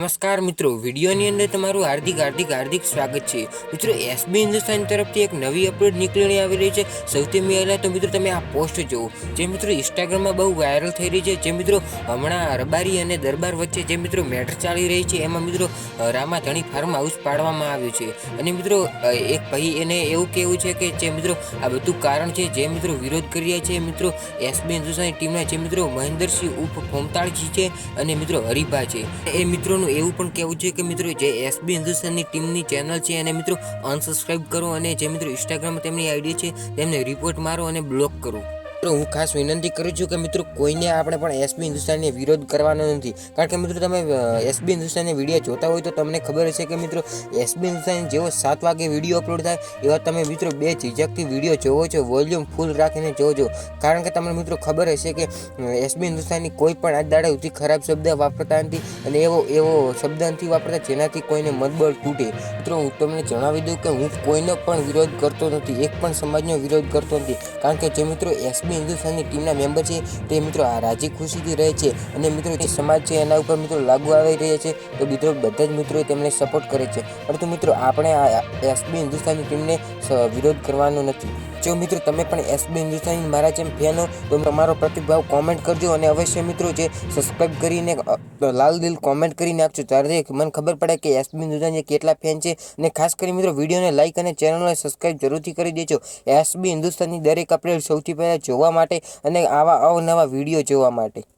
નમસ્કાર મિત્રો, વિડીયોની અંદર તમારું હાર્દિક સ્વાગત છે। મિત્રો, એસબી હિન્દુસ્તાન તરફથી એક નવી અપડેટ નીકળીને આવી રહી છે। સૌથી પહેલા તો મિત્રો તમે આ પોસ્ટ જુઓ, જે મિત્રો ઇન્સ્ટાગ્રામમાં બહુ વાયરલ થઈ રહી છે। જે મિત્રો હમણાં રબારી અને દરબાર વચ્ચે જે મિત્રો મેટર ચાલી રહી છે, એમાં મિત્રો રામાધણી ફાર્મ હાઉસ પાડવામાં આવ્યું છે। અને મિત્રો એક ભાઈ એને એવું કહેવું છે કે જે મિત્રો આ બધું કારણ છે, જે મિત્રો વિરોધ કરી રહ્યા છે મિત્રો એસબી હિન્દુસ્તાની ટીમના જે મિત્રો મહેન્દ્રસિંહ ઉર્ફ ફોમતાળજી છે અને મિત્રો હરિભા છે। એ મિત્રોનું એવું પણ કહેવું છે કે મિત્રો જે એસબી હિન્દુસ્તાનની ટીમની ચેનલ છે એને મિત્રો અનસબસ્ક્રાઇબ કરો અને જે મિત્રો ઇન્સ્ટાગ્રામમાં તેમની આઈડી છે તેમને રિપોર્ટ મારો અને બ્લોક કરો। હું ખાસ વિનંતી કરું છું કે મિત્રો કોઈને આપણે પણ એસબી હિન્દુસ્તાનને વિરોધ કરવાનો નથી, કારણ કે મિત્રો તમે એસબી હિન્દુસ્તાનની વિડીયો જોતા હોય તો તમને ખબર હશે કે મિત્રો એસબી હિન્દુસ્તાન જેવો 7 વાગે વિડીયો અપલોડ થાય એવા તમે મિત્રો બે ઝીઝકથી વિડીયો જોવો છો, વોલ્યુમ ફૂલ રાખીને જોજો, કારણ કે તમને મિત્રો ખબર હશે કે એસબી હિન્દુસ્તાનની કોઈ પણ આજ દાડે સુધી ખરાબ શબ્દ વાપરતા નથી અને એવો શબ્દ નથી વાપરતા જેનાથી કોઈને મતબળ તૂટે। મિત્રો હું તમને જણાવી દઉં કે હું કોઈનો પણ વિરોધ કરતો નથી, એક પણ સમાજનો વિરોધ કરતો નથી, કારણ કે જે મિત્રો એસબી હિન્દુસ્તાનની ટીમના મેમ્બર છે તે મિત્રો આ રાજી ખુશીથી રહે છે અને મિત્રો જે સમાજ છે એના ઉપર મિત્રો લાગુ આવી રહ્યા છે તો મિત્રો બધા જ મિત્રો તેમને સપોર્ટ કરે છે, પરંતુ મિત્રો આપણે આ એસબી હિન્દુસ્તાનની ટીમને વિરોધ કરવાનો નથી। જો મિત્રો તમે પણ એસબી હિન્દુસ્તાની મારા જેમ ફેન હો તો તમારો પ્રતિભાવ કોમેન્ટ કરજો અને અવશ્ય મિત્રો જે સબસ્ક્રાઇબ કરીને લાલ દિલ કોમેન્ટ કરી નાખજો, ત્યારે મને ખબર પડે કે એસબી હિન્દુસ્તાની કેટલા ફેન છે। અને ખાસ કરી મિત્રો વિડીયોને લાઇક અને ચેનલને સબસ્ક્રાઇબ જરૂરથી કરી દેજો એસબી હિન્દુસ્તાનની દરેક અપડેટ સૌથી પહેલાં જોવા માટે અને આવા અવનવા વિડીયો જોવા માટે।